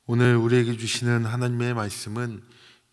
오늘 우리에게 주시는 하나님의 말씀은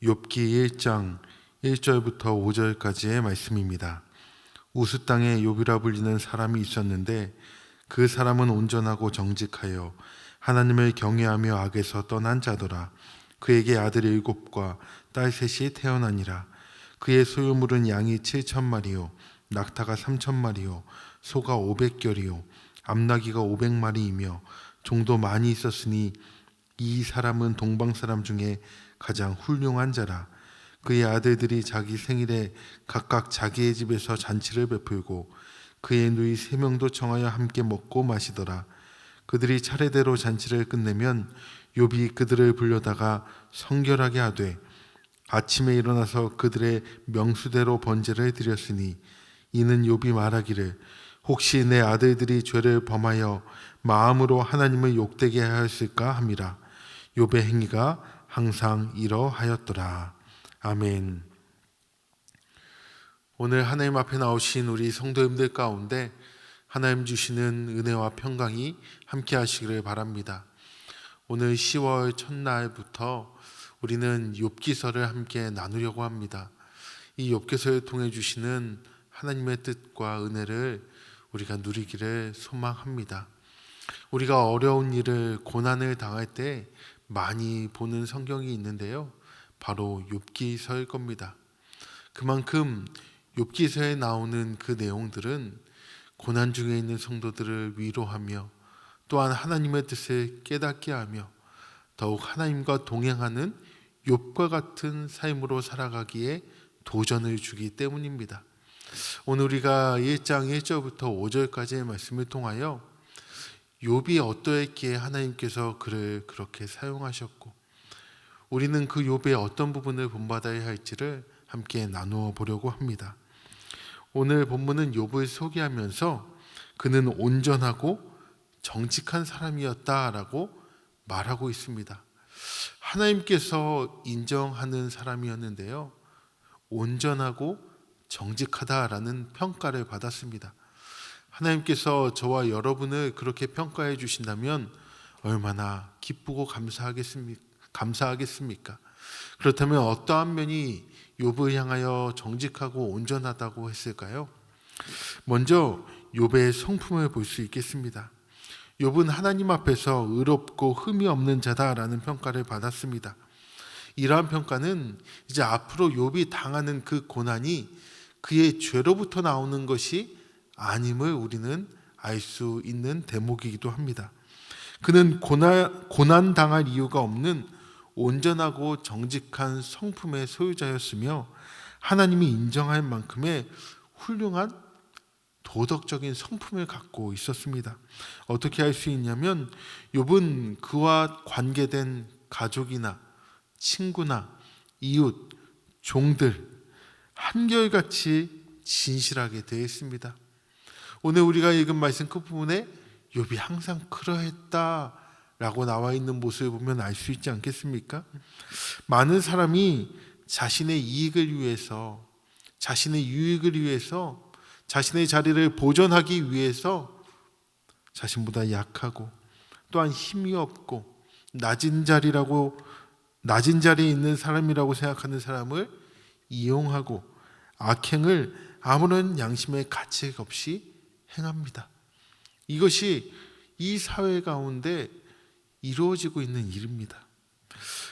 욥기 1장 1절부터 5절까지의 말씀입니다. 우스 땅에 욥이라 불리는 사람이 있었는데 그 사람은 온전하고 정직하여 하나님을 경외하며 악에서 떠난 자더라. 그에게 아들 7과 딸 3이 태어나니라. 그의 소유물은 양이 7,000마리요 낙타가 3,000마리요 소가 500결이요 암나귀가 500마리이며 종도 많이 있었으니 이 사람은 동방 사람 중에 가장 훌륭한 자라. 그의 아들들이 자기 생일에 각각 자기의 집에서 잔치를 베풀고 그의 누이 3명도 청하여 함께 먹고 마시더라. 그들이 차례대로 잔치를 끝내면 욥이 그들을 불러다가 성결하게 하되 아침에 일어나서 그들의 명수대로 번제를 드렸으니 이는 욥이 말하기를 혹시 내 아들들이 죄를 범하여 마음으로 하나님을 욕되게 하였을까 함이라. 욥의 행위가 항상 이러하였더라. 아멘. 오늘 하나님 앞에 나오신 우리 성도님들 가운데 하나님 주시는 은혜와 평강이 함께 하시기를 바랍니다. 오늘 10월 첫날부터 우리는 욥기서를 함께 나누려고 합니다. 이 욥기서를 통해 주시는 하나님의 뜻과 은혜를 우리가 누리기를 소망합니다. 우리가 어려운 일을 고난을 당할 때 많이 보는 성경이 있는데요, 바로 욥기서일 겁니다. 그만큼 욥기서에 나오는 그 내용들은 고난 중에 있는 성도들을 위로하며 또한 하나님의 뜻을 깨닫게 하며 더욱 하나님과 동행하는 욥과 같은 삶으로 살아가기에 도전을 주기 때문입니다. 오늘 우리가 1장 1절부터 5절까지의 말씀을 통하여 욥이 어떠했기에 하나님께서 그를 그렇게 사용하셨고 우리는 그 욥의 어떤 부분을 본받아야 할지를 함께 나누어 보려고 합니다. 오늘 본문은 욥을 소개하면서 그는 온전하고 정직한 사람이었다라고 말하고 있습니다. 하나님께서 인정하는 사람이었는데요, 온전하고 정직하다라는 평가를 받았습니다. 하나님께서 저와 여러분을 그렇게 평가해 주신다면 얼마나 기쁘고 감사하겠습니까? 그렇다면 어떠한 면이 욥을 향하여 정직하고 온전하다고 했을까요? 먼저 욥의 성품을 볼 수 있겠습니다. 욥은 하나님 앞에서 의롭고 흠이 없는 자다라는 평가를 받았습니다. 이러한 평가는 이제 앞으로 욥이 당하는 그 고난이 그의 죄로부터 나오는 것이 아님을 우리는 알 수 있는 대목이기도 합니다. 그는 고난 당할 이유가 없는 온전하고 정직한 성품의 소유자였으며 하나님이 인정할 만큼의 훌륭한 도덕적인 성품을 갖고 있었습니다. 어떻게 알 수 있냐면 욥은 그와 관계된 가족이나 친구나 이웃, 종들 한결같이 진실하게 되어 있습니다. 오늘 우리가 읽은 말씀 끝부분에 욥이 항상 그러했다라고 나와 있는 모습을 보면 알 수 있지 않겠습니까? 많은 사람이 자신의 이익을 위해서, 자신의 유익을 위해서, 자신의 자리를 보존하기 위해서 자신보다 약하고 또한 힘이 없고 낮은 자리에 있는 사람이라고 생각하는 사람을 이용하고 악행을 아무런 양심의 가책 없이 행합니다. 이것이 이 사회 가운데 이루어지고 있는 일입니다.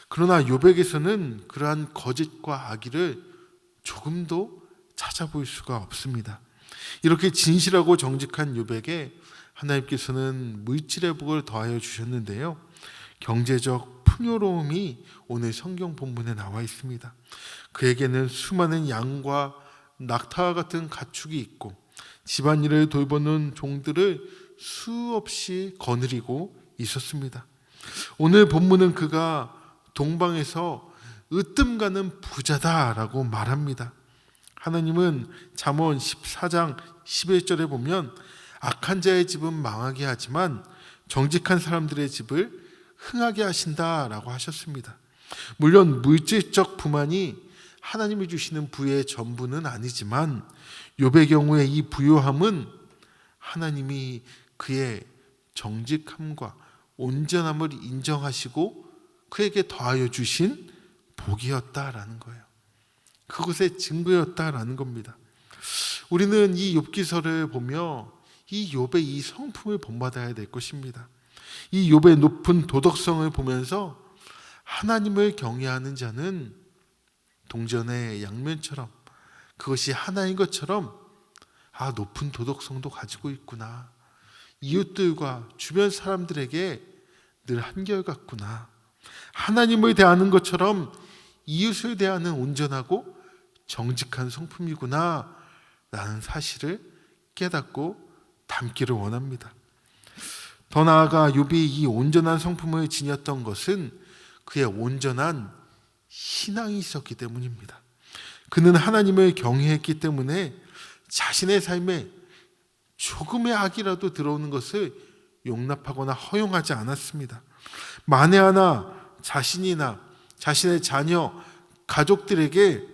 그러나 욥에게서는 그러한 거짓과 악의를 조금도 찾아볼 수가 없습니다. 이렇게 진실하고 정직한 욥에게 하나님께서는 물질의 복을 더하여 주셨는데요, 경제적 풍요로움이 오늘 성경 본문에 나와 있습니다. 그에게는 수많은 양과 낙타와 같은 가축이 있고 집안일을 돌보는 종들을 수없이 거느리고 있었습니다. 오늘 본문은 그가 동방에서 으뜸가는 부자다라고 말합니다. 하나님은 잠언 14장 11절에 보면 악한 자의 집은 망하게 하지만 정직한 사람들의 집을 흥하게 하신다라고 하셨습니다. 물론 물질적 부만이 하나님이 주시는 부의 전부는 아니지만 욥의 경우에 이 부요함은 하나님이 그의 정직함과 온전함을 인정하시고 그에게 더하여 주신 복이었다라는 거예요. 그것의 증거였다라는 겁니다. 우리는 이 욥기서를 보며 이 욥의 이 성품을 본받아야 될 것입니다. 이 욥의 높은 도덕성을 보면서 하나님을 경외하는 자는 동전의 양면처럼, 그것이 하나인 것처럼 높은 도덕성도 가지고 있구나. 이웃들과 주변 사람들에게 늘 한결같구나. 하나님을 대하는 것처럼 이웃을 대하는 온전하고 정직한 성품이구나 라는 사실을 깨닫고 담기를 원합니다. 더 나아가 욥이 이 온전한 성품을 지녔던 것은 그의 온전한 신앙이 있었기 때문입니다. 그는 하나님을 경외했기 때문에 자신의 삶에 조금의 악이라도 들어오는 것을 용납하거나 허용하지 않았습니다. 만에 하나 자신이나 자신의 자녀, 가족들에게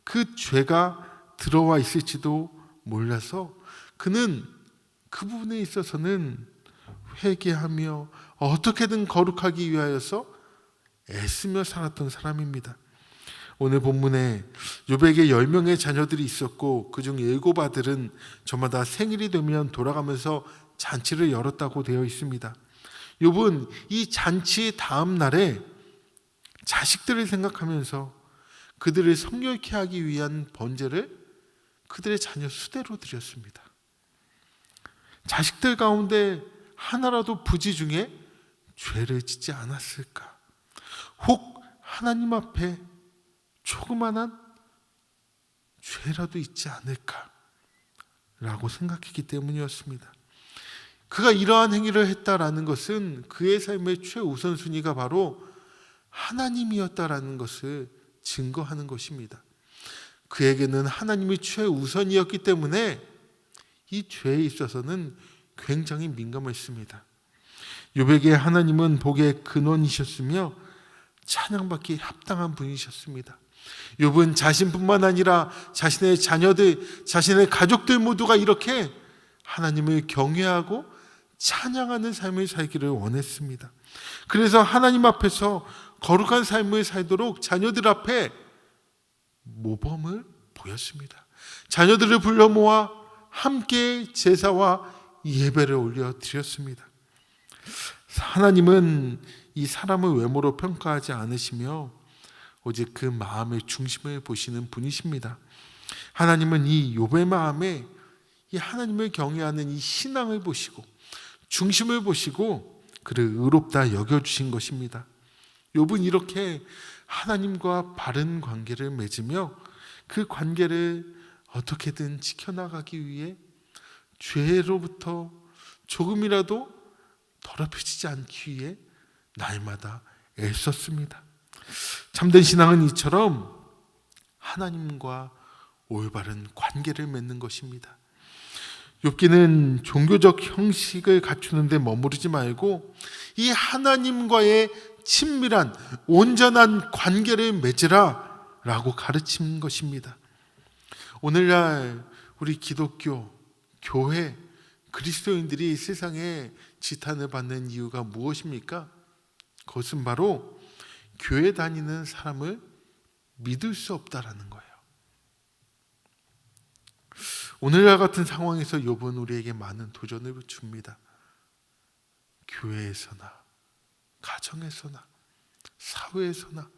그 죄가 들어와 있을지도 몰라서 그는 그 부분에 있어서는 회개하며 어떻게든 거룩하기 위하여서 애쓰며 살았던 사람입니다. 오늘 본문에 욥에게 10명의 자녀들이 있었고 그중 7아들은 저마다 생일이 되면 돌아가면서 잔치를 열었다고 되어 있습니다. 욥은 이 잔치 다음 날에 자식들을 생각하면서 그들을 성결케 하기 위한 번제를 그들의 자녀 수대로 드렸습니다. 자식들 가운데 하나라도 부지 중에 죄를 짓지 않았을까? 혹 하나님 앞에 조그만한 죄라도 있지 않을까? 라고 생각했기 때문이었습니다. 그가 이러한 행위를 했다라는 것은 그의 삶의 최우선순위가 바로 하나님이었다라는 것을 증거하는 것입니다. 그에게는 하나님이 최우선이었기 때문에 이 죄에 있어서는 굉장히 민감했습니다. 욥에게 하나님은 복의 근원이셨으며 찬양받기 합당한 분이셨습니다. 욥은 자신뿐만 아니라 자신의 자녀들, 자신의 가족들 모두가 이렇게 하나님을 경외하고 찬양하는 삶을 살기를 원했습니다. 그래서 하나님 앞에서 거룩한 삶을 살도록 자녀들 앞에 모범을 보였습니다. 자녀들을 불러 모아 함께 제사와 예배를 올려드렸습니다. 하나님은 이 사람을 외모로 평가하지 않으시며 오직 그 마음의 중심을 보시는 분이십니다. 하나님은 이 욥의 마음에 이 하나님을 경외하는 이 신앙을 보시고 중심을 보시고 그를 의롭다 여겨주신 것입니다. 욥은 이렇게 하나님과 바른 관계를 맺으며 그 관계를 어떻게든 지켜나가기 위해 죄로부터 조금이라도 더럽혀지지 않기 위해 날마다 애썼습니다. 참된 신앙은 이처럼 하나님과 올바른 관계를 맺는 것입니다. 욥기는 종교적 형식을 갖추는 데 머무르지 말고 이 하나님과의 친밀한 온전한 관계를 맺으라 라고 가르친 것입니다. 오늘날 우리 기독교, 교회, 그리스도인들이 세상에 지탄을 받는 이유가 무엇입니까? 그것은 바로 교회 다니는 사람을 믿을 수 없다라는 거예요. 오늘날 같은 상황에서 욥은 우리에게 많은 도전을 줍니다. 교회에서나 가정에서나 사회에서나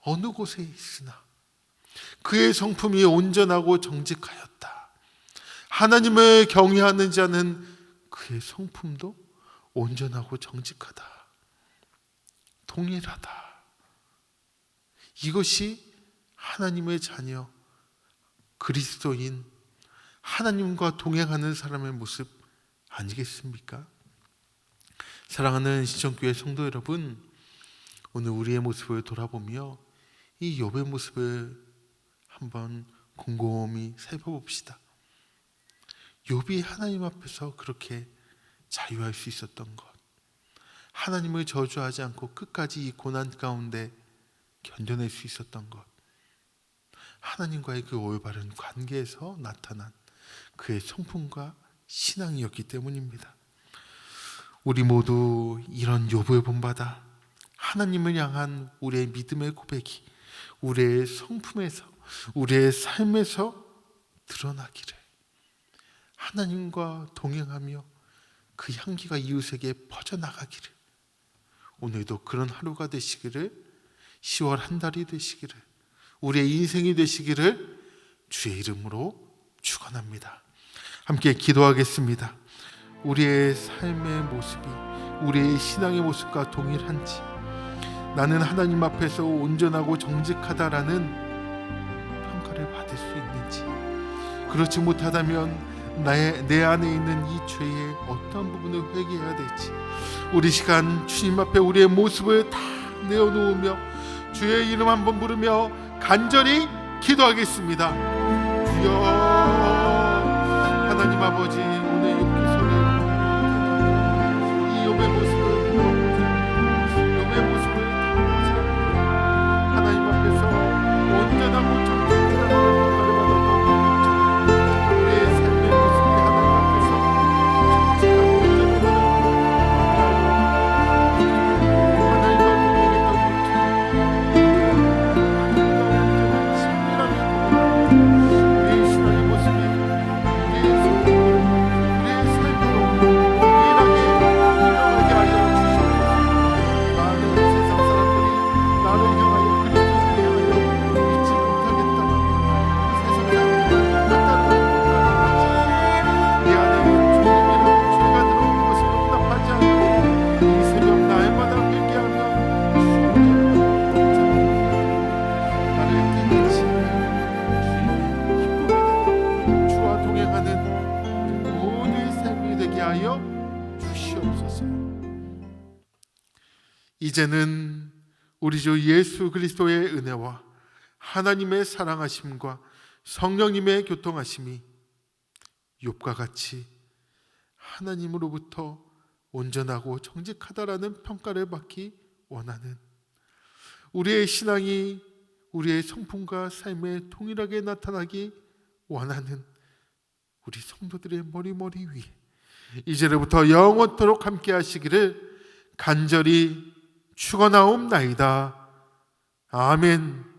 어느 곳에 있으나 그의 성품이 온전하고 정직하였다. 하나님을 경외하는 자는 그의 성품도 온전하고 정직하다. 동일하다. 이것이 하나님의 자녀, 그리스도인, 하나님과 동행하는 사람의 모습 아니겠습니까? 사랑하는 시청교회 성도 여러분, 오늘 우리의 모습을 돌아보며 이 욥의 모습을 한번 곰곰이 살펴봅시다. 욥이 하나님 앞에서 그렇게 자유할 수 있었던 것, 하나님을 저주하지 않고 끝까지 이 고난 가운데 견뎌낼 수 있었던 것, 하나님과의 그 올바른 관계에서 나타난 그의 성품과 신앙이었기 때문입니다. 우리 모두 이런 욥을 본받아 하나님을 향한 우리의 믿음의 고백이 우리의 성품에서, 우리의 삶에서 드러나기를, 하나님과 동행하며 그 향기가 이웃에게 퍼져나가기를, 오늘도 그런 하루가 되시기를, 10월 한 달이 되시기를, 우리의 인생이 되시기를 주의 이름으로 축원합니다. 함께 기도하겠습니다. 우리의 삶의 모습이 우리의 신앙의 모습과 동일한지, 나는 하나님 앞에서 온전하고 정직하다라는 평가를 받을 수 있는지, 그렇지 못하다면 내 안에 있는 이 죄의 어떤 부분을 회개해야 될지, 우리 시간 주님 앞에 우리의 모습을 다 내어놓으며 주의 이름 한번 부르며 간절히 기도하겠습니다. 주여, 하나님 아버지, 오늘 욥기 손에 이 욥의 모습을 욥의 모습을 하나님 앞에서 온전하고 정직하다는 평가를 받았던 우리의 삶의 모습이 하나님 앞에서 정직하고 온전하다는 하나님과 동행했던 우리의 신앙의 모습이 우리의 성품을 우리의 삶으로 동일하게 흘러가게 하여 주시옵소서. 많은 세상 사람들이 나를 향하여, 그리스도를 향하여 믿지 못하겠다, 세상 사람들과 똑같다는 내 안에 주님이라는 죄가 들어온 것을 용납하지 않고 이 새벽 날마다 회개하며 나를 깨끗이 주와 동행하는 모든 삶이 되게 하여 주시옵소서. 이제는 우리 주 예수 그리스도의 은혜와 하나님의 사랑하심과 성령님의 교통하심이 욥과 같이 하나님으로부터 온전하고 정직하다라는 평가를 받기 원하는, 우리의 신앙이 우리의 성품과 삶에 동일하게 나타나기 원하는 우리 성도들의 머리 위에 이제로부터 영원토록 함께 하시기를 간절히 축원하옵나이다. 아멘.